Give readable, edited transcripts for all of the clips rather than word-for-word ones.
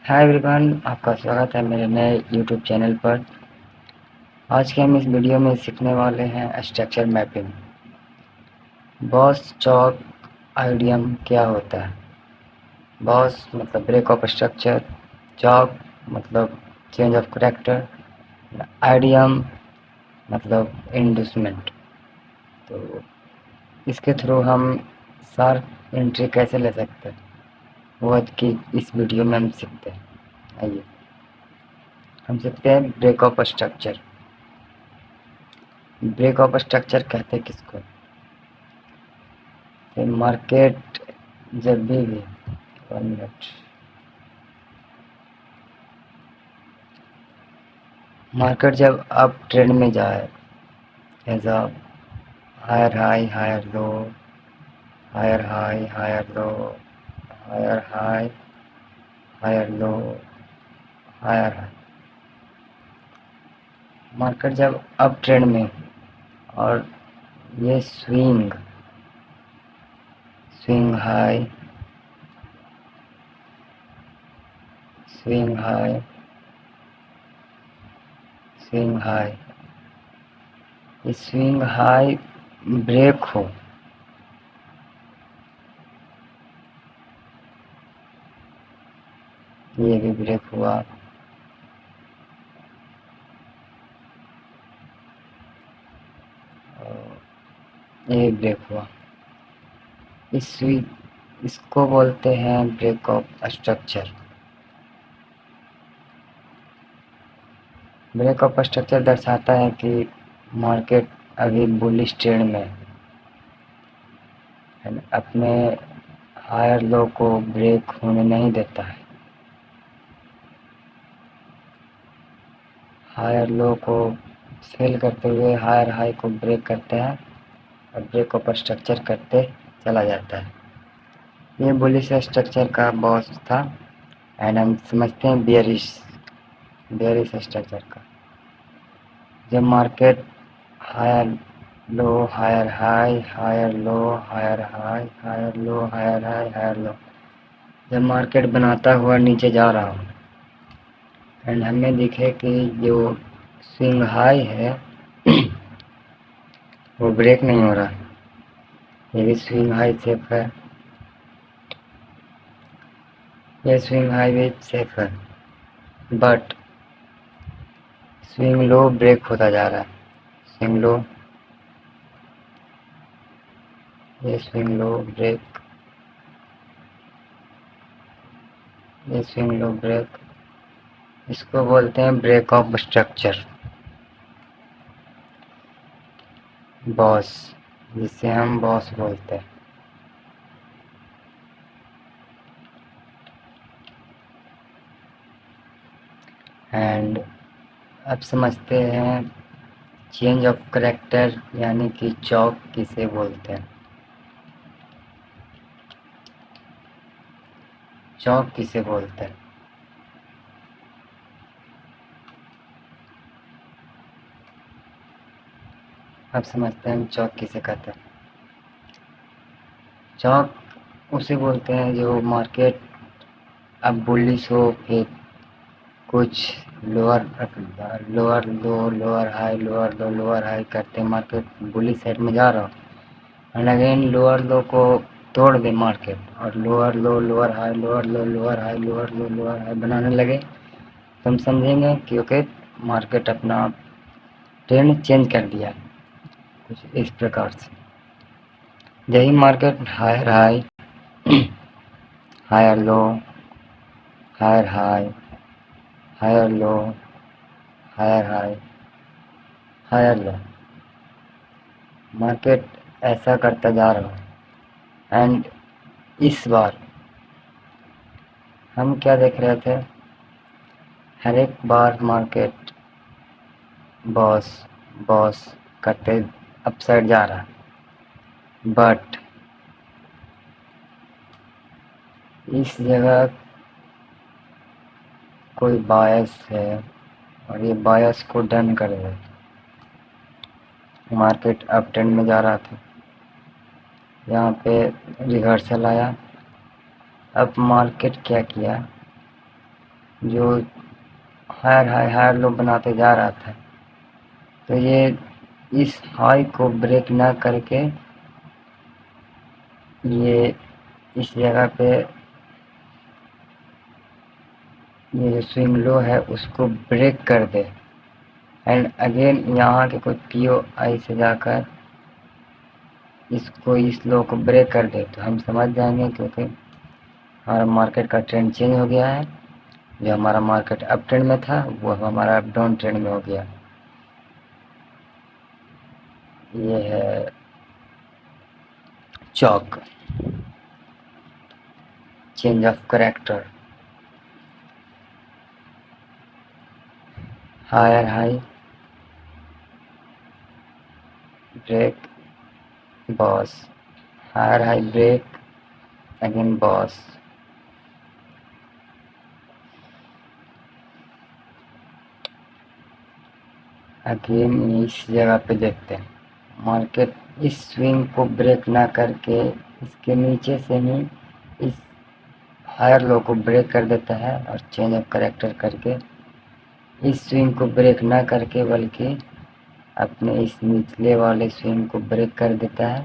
Hi everyone, आपका स्वागत है मेरे नए यूट्यूब चैनल पर। आज के हम इस वीडियो में सीखने वाले हैं स्ट्रक्चर मैपिंग। बॉस चौक आइडियम क्या होता है? बॉस मतलब ब्रेक ऑफ स्ट्रक्चर, चौक मतलब चेंज ऑफ करेक्टर, आइडियम मतलब इंड्यूसमेंट। तो इसके थ्रू हम शार्प एंट्री कैसे ले सकते हैं वो आज की इस वीडियो में हम सीखते हैं। आइए हम सीखते हैं break of structure. Break of structure कहते हैं किसको? तो मार्केट जब भी 1 मिनट, मार्केट जब अप ट्रेंड में जाए, as higher high higher low, higher high higher low, higher high higher low, higher high, market जब अप ट्रेंड में और ये swing swing high swing high swing high, ये स्विंग हाई ब्रेक हो, ये भी ब्रेक हुआ, ये ब्रेक हुआ। इसको बोलते हैं break of structure. Break of structure दर्शाता है कि मार्केट अभी बुलिश ट्रेंड में है, अपने हायर लो को ब्रेक होने नहीं देता है, हायर लो को फेल करते हुए हायर हाई को ब्रेक करते हैं और ब्रेक ऑफ स्ट्रक्चर करते चला जाता है। ये बुलिश स्ट्रक्चर का बॉस था एंड हम समझते हैं बेयरिश स्ट्रक्चर का। जब market higher low higher high higher low higher high higher low higher high higher low, जब मार्केट बनाता हुआ नीचे जा रहा हो एंड हमें दिखे कि जो स्विंग हाई है वो ब्रेक नहीं हो रहा, ये भी स्विंग हाई सेफ है, ये स्विंग हाई भी सेफ है, बट स्विंग लो ब्रेक होता जा रहा है। स्विंग लो, ये स्विंग लो ब्रेक, ये स्विंग लो ब्रेक, इसको बोलते हैं ब्रेक ऑफ स्ट्रक्चर, बॉस, जिसे हम बॉस बोलते हैं। एंड अब समझते हैं चेंज ऑफ करेक्टर यानी कि चौक किसे बोलते हैं। चौक किसे बोलते हैं? अब समझते हैं चौक किसे कहते हैं। चौक उसे बोलते हैं जो मार्केट अब बुलिश हो, फिर कुछ लोअर लोअर लो लोअर हाई लोअर लो लोअर हाई करते मार्केट बुलिश साइड में जा रहा हो एंड अगेन लोअर लो को तोड़ दे मार्केट और लोअर लो लोअर हाई लोअर लो लोअर हाई लोअर लो लोअर हाई बनाने लगे, तो हम समझेंगे क्योंकि मार्केट अपना ट्रेंड चेंज कर दिया कुछ इस प्रकार से। यही market higher high higher low higher high higher low higher high higher low, market ऐसा करता जा रहा है। एंड इस बार हम क्या देख रहे थे, हर एक बार मार्केट बॉस बॉस करते अपसाइड जा रहा है, बट इस जगह कोई बायस है और ये बायस को डन कर दे। मार्केट अप ट्रेंड में जा रहा था, यहाँ पे रिवर्सल आया। अब मार्केट क्या किया, जो हायर लो बनाते जा रहा था, तो ये इस हाई को ब्रेक ना करके ये इस जगह पे ये जो स्विंग लो है उसको ब्रेक कर दे, एंड अगेन यहाँ के कोई POI से जाकर इसको इस लो को ब्रेक कर दे, तो हम समझ जाएंगे क्योंकि हमारा मार्केट का ट्रेंड चेंज हो गया है। जो हमारा मार्केट अप ट्रेंड में था वो हमारा अप डाउन ट्रेंड में हो गया। ये है चौक, change of character, higher high break boss, higher high break again boss. Again इस जगह पे देखते हैं मार्केट इस स्विंग को ब्रेक ना करके इसके नीचे से ही इस हायर लो को ब्रेक कर देता है, और चेंज ऑफ करेक्टर करके इस स्विंग को ब्रेक ना करके बल्कि अपने इस निचले वाले स्विंग को ब्रेक कर देता है।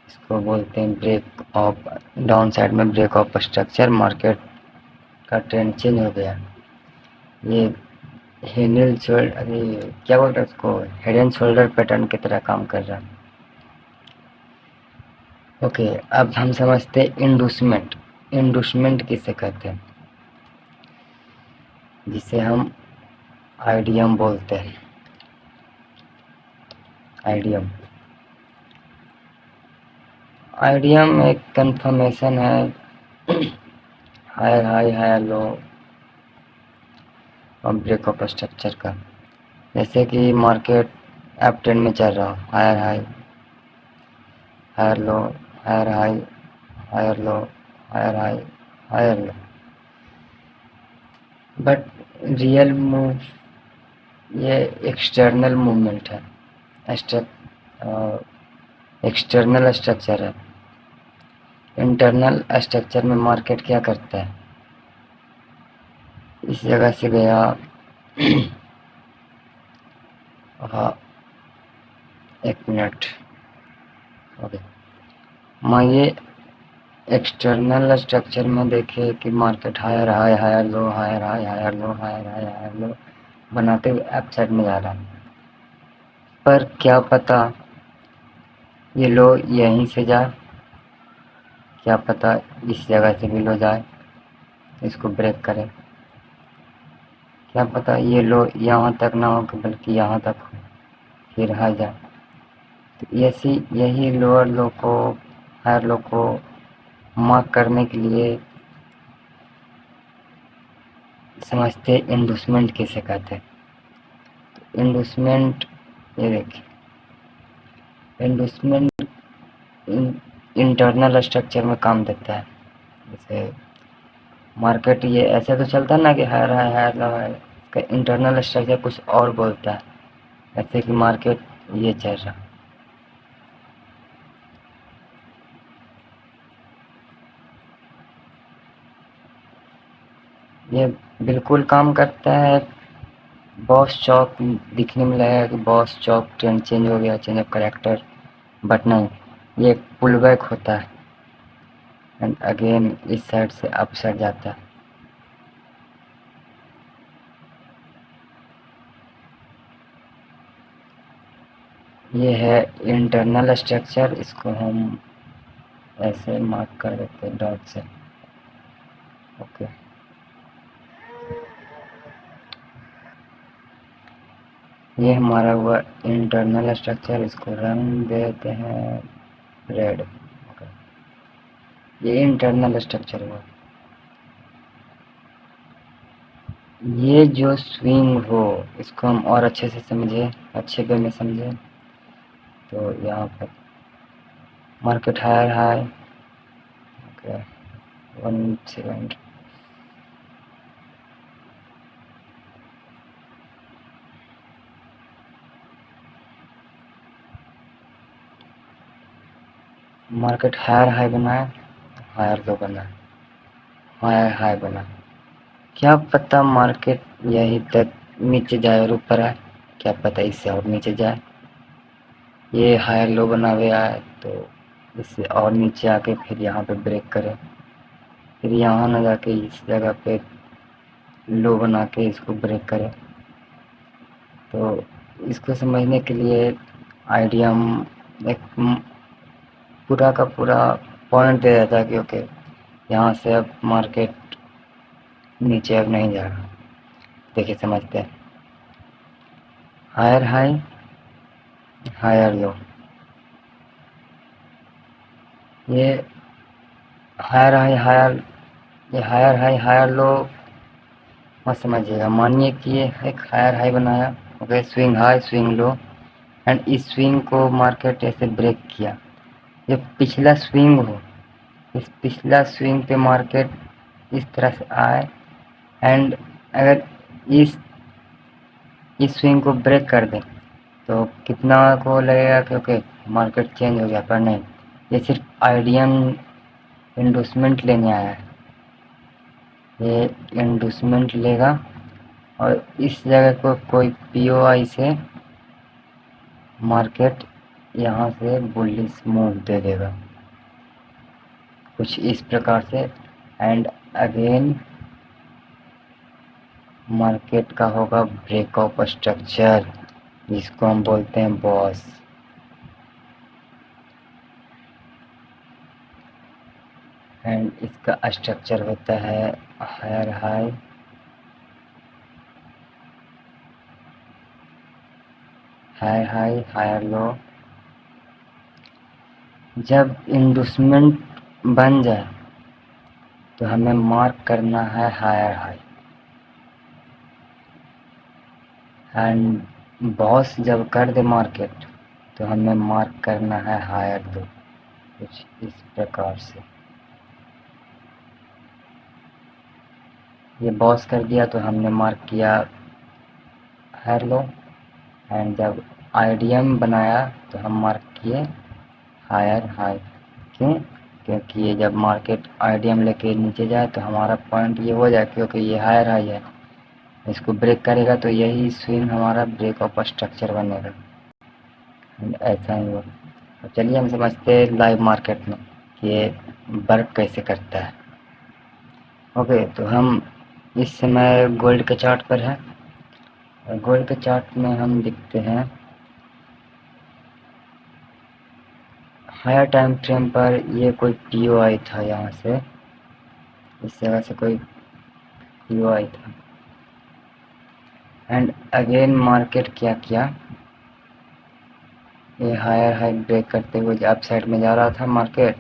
इसको बोलते हैं ब्रेक ऑफ, डाउन साइड में ब्रेक ऑफ स्ट्रक्चर। मार्केट का ट्रेंड चेंज हो गया। ये हेड शोल्डर, अरे क्या बोलते हैं उसको, हेड एंड शोल्डर पैटर्न की तरह काम कर रहा है। ओके, अब हम समझते हैं इंडूसमेंट। इंडूसमेंट किसे कहते हैं, जिसे हम आईडीएम बोलते हैं। आईडीएम आईडीएम एक कंफर्मेशन है हायर हाई हायर लो और ब्रेक ऑफ स्ट्रक्चर का। जैसे कि मार्केट अप ट्रेंड में चल रहा हो, higher high higher low, higher high higher low, higher high higher low, but real move ये एक्सटर्नल मूवमेंट है, एक्सटर्नल स्ट्रक्चर है। इंटरनल स्ट्रक्चर में मार्केट क्या करता है, इस जगह से गया हाँ, एक मिनट, ओके। ये एक्सटर्नल स्ट्रक्चर में देखे कि market higher high higher low, higher high higher low, higher high higher low बनाते हुए अप साइड में जा रहा है, पर क्या पता ये लो यहीं से जाए, क्या पता इस जगह से भी लो जाए, इसको ब्रेक करे, क्या पता ये लो यहाँ तक ना हो बल्कि यहाँ तक हो फिर हाई जाए। तो यही लोअर लो को हायर लो को मार्क करने के लिए समझते इंडूसमेंट किसे कहते हैं। तो इंडूसमेंट, ये देखिए इंडूसमेंट इंटरनल स्ट्रक्चर में काम देता है। जैसे मार्केट ये ऐसे तो चलता है ना कि हायर हाई हायर लो है, इसका इंटरनल स्ट्रक्चर कुछ और बोलता है। जैसे कि मार्केट ये चल रहा, ये बिल्कुल काम करता है। बॉस चौक दिखने में लगेगा कि बॉस चौक ट्रेंड चेंज हो गया, चेंज ऑफ करेक्टर, बट नहीं, ये पुल बैक होता है एंड अगेन इस साइड से अप साइड जाता है। ये है इंटरनल स्ट्रक्चर, इसको हम ऐसे मार्क कर देते हैं डॉट से। ओके, ये हमारा हुआ इंटरनल स्ट्रक्चर, इसको रंग देते हैं रेड। ओके, ये इंटरनल स्ट्रक्चर हुआ। ये जो स्विंग हो इसको हम और अच्छे से समझे, अच्छे वे में समझे, तो यहाँ पर market higher high, okay 1 second, market higher high बना है, हायर लो बना, हायर हाई बना, क्या पता मार्केट यहीं तक नीचे जाए और ऊपर आए, क्या पता इससे और नीचे जाए। ये हायर लो बना हुआ है तो इससे और नीचे आके फिर यहाँ पे ब्रेक करे, फिर यहाँ ना जाके इस जगह पे लो बना के इसको ब्रेक करे। तो इसको समझने के लिए आइडिया हम एक पूरा का पूरा पॉइंट दे देता है कि ओके यहाँ से अब मार्केट नीचे अब नहीं जा रहा। देखिए समझते हैं, हायर हाई हायर लो, ये हायर हाई हायर, ये हायर हाई हायर लो मत समझिएगा। मानिए कि ये एक हायर हाई बनाया, okay, swing high swing low, and इस स्विंग को मार्केट ऐसे ब्रेक किया। ये पिछला स्विंग हो, इस पिछला स्विंग पे मार्केट इस तरह से आए एंड अगर इस स्विंग को ब्रेक कर दें तो कितना को लगेगा कि ओके मार्केट चेंज हो गया, पर नहीं, ये सिर्फ आइडियन इंडोसमेंट लेने आया है। ये इंडोसमेंट लेगा और इस जगह को कोई पीओआई से मार्केट यहाँ से बुलिश मूव दे देगा कुछ इस प्रकार से, एंड अगेन मार्केट का होगा ब्रेकआउट स्ट्रक्चर, जिसको हम बोलते हैं बॉस। एंड इसका स्ट्रक्चर होता है higher high higher high higher low. जब इंडोसमेंट बन जाए तो हमें मार्क करना है हायर हाई, एंड बॉस जब कर दे मार्केट तो हमें मार्क करना है हायर लो, कुछ इस प्रकार से। ये बॉस कर दिया तो हमने मार्क किया हायर लो, एंड जब आईडीएम बनाया तो हम मार्क किए हायर हाई। क्यों? क्योंकि ये जब मार्केट आईडीएम लेके नीचे जाए तो हमारा पॉइंट ये हो जाए क्योंकि ये हायर हाई है, इसको ब्रेक करेगा तो यही स्विंग हमारा ब्रेक ऑफ स्ट्रक्चर बनेगा। ऐसा ही हो। तो चलिए हम समझते हैं लाइव मार्केट में कि ये वर्क कैसे करता है। ओके, तो हम इस समय गोल्ड के चार्ट पर हैं और गोल्ड के चार्ट में हम दिखते हैं हायर टाइम फ्रेम पर ये कोई पीओआई था, यहाँ से इस जगह से कोई पीओआई था, एंड अगेन मार्केट क्या किया, ये हायर हाई ब्रेक करते हुए अप साइड में जा रहा था मार्केट,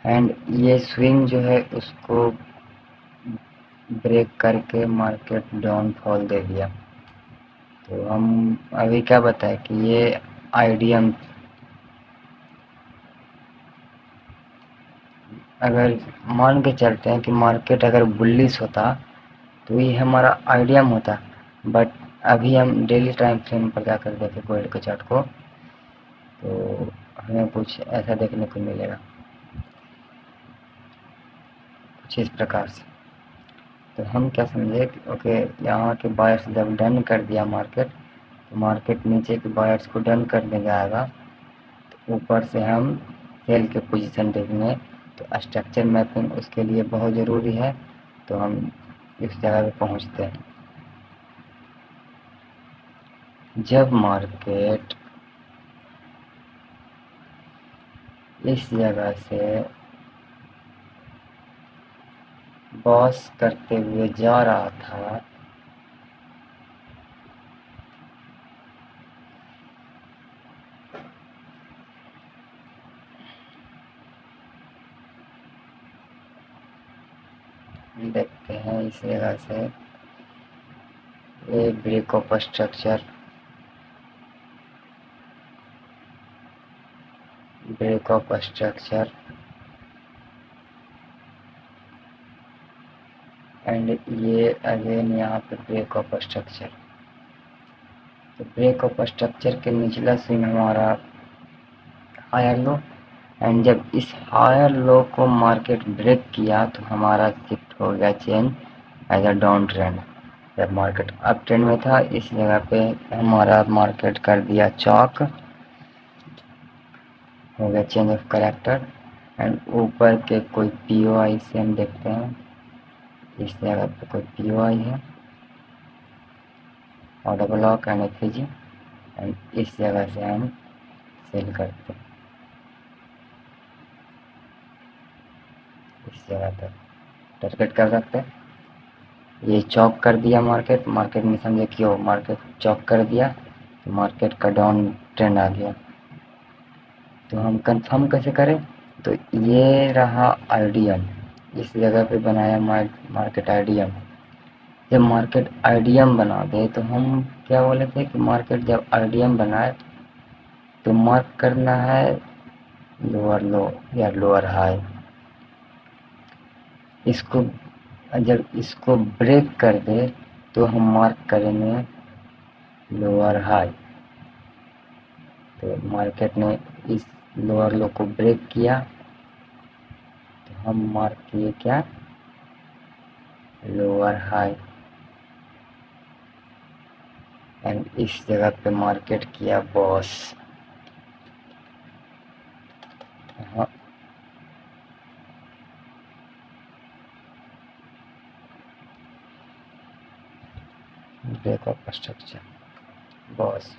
एंड ये स्विंग जो है उसको ब्रेक करके मार्केट डाउनफॉल दे दिया। तो हम अभी क्या बताएं कि ये आईडीएम, अगर मान के चलते हैं कि मार्केट अगर बुलिश होता तो ये हमारा आईडीएम होता, बट अभी हम डेली टाइम फ्रेम पर जाकर देखें गोल्ड के चार्ट को तो हमें कुछ ऐसा देखने को मिलेगा, कुछ इस प्रकार से। तो हम क्या समझे कि ओके यहाँ के बायर्स जब डन कर दिया मार्केट तो मार्केट नीचे के बायर्स को डन करने जाएगा, तो ऊपर से हम सेल के पोजीशन देखेंगे। तो स्ट्रक्चर मैपिंग उसके लिए बहुत ज़रूरी है। तो हम इस जगह पे पहुँचते हैं। जब मार्केट इस जगह से बॉस करते हुए जा रहा था देखते हैं इस जगह से ये break of structure, break of structure and ये अगेन यहाँ पे ब्रेक ऑफ स्ट्रक्चर। तो ब्रेक ऑफ स्ट्रक्चर के निचला स्विंग हमारा हायर लो, एंड जब इस हायर लो को मार्केट ब्रेक किया तो हमारा शिफ्ट हो गया change as a down trend. जब मार्केट अप ट्रेंड में था इस जगह पे हमारा मार्केट कर दिया चौक, हो गया चेंज ऑफ करेक्टर। एंड ऊपर के कोई पीओआई से हम देखते हैं, इस जगह पे कोई पीओआई है, order block and FG, and इस जगह से हम सेल करते हैं इस जगह पर टारगेट कर सकते हैं। ये चौक कर दिया मार्केट, मार्केट में समझे क्यों मार्केट चौक कर दिया तो मार्केट का डाउन ट्रेंड आ गया। तो हम कंफर्म कैसे करें, तो ये रहा आईडीएम, इस जगह पे बनाया मार्केट आईडीएम। जब मार्केट आईडीएम बना दे तो हम क्या बोले थे कि मार्केट जब आईडीएम बनाए तो मार्क करना है लोअर लो या लोअर हाई। इसको जब इसको ब्रेक कर दे तो हम मार्क करेंगे लोअर हाई। तो मार्केट ने इस लोअर लो को ब्रेक किया तो हम मार्क किए क्या, लोअर हाई। एंड इस जगह पे मार्केट किया बॉस। हाँ, ब्रेक ऑफ स्ट्रक्चर बॉस।